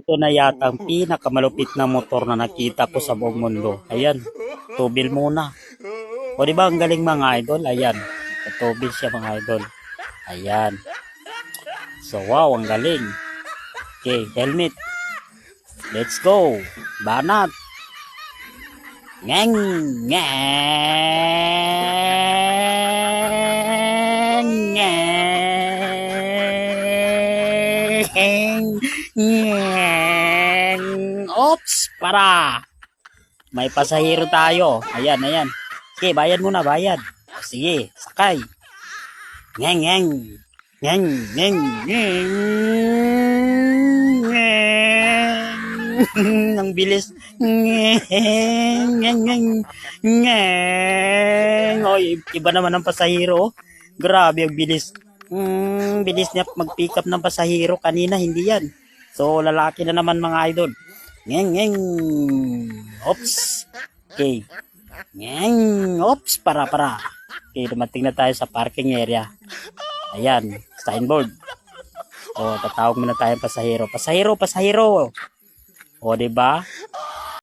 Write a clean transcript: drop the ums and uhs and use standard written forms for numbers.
Ito na yata ang pinakamalupit na motor na nakita ko sa buong mundo. Ayan, tubil muna. O diba ang galing mga idol? Ayan, tubil siya mga idol. Ayan. So wow, ang galing. Okay, helmet. Let's go. Banat. Ngeng, ngeng, ngeng, ngeng. Oops, para. May pasahero tayo. Ayan, ayan. Okay, bayad muna, bayad. Sige, sakay. Ngeng, ngeng. Ngeng, ngeng, ngeng. Ngeng. Ang bilis. Ngeng, ngeng, ngeng. Ngeng. Oy, iba naman ang pasahero. Grabe, ang bilis. Bilis niya mag-pick up ng pasahero. Kanina, hindi yan. So, lalaki na naman mga idol. Ngeng, ngeng. Oops. Okay. Ngeng. Oops, para. Okay, dumating na tayo sa parking area. Ayan, signboard. O, tatawag muna tayong pasahero. Pasahero. O, diba?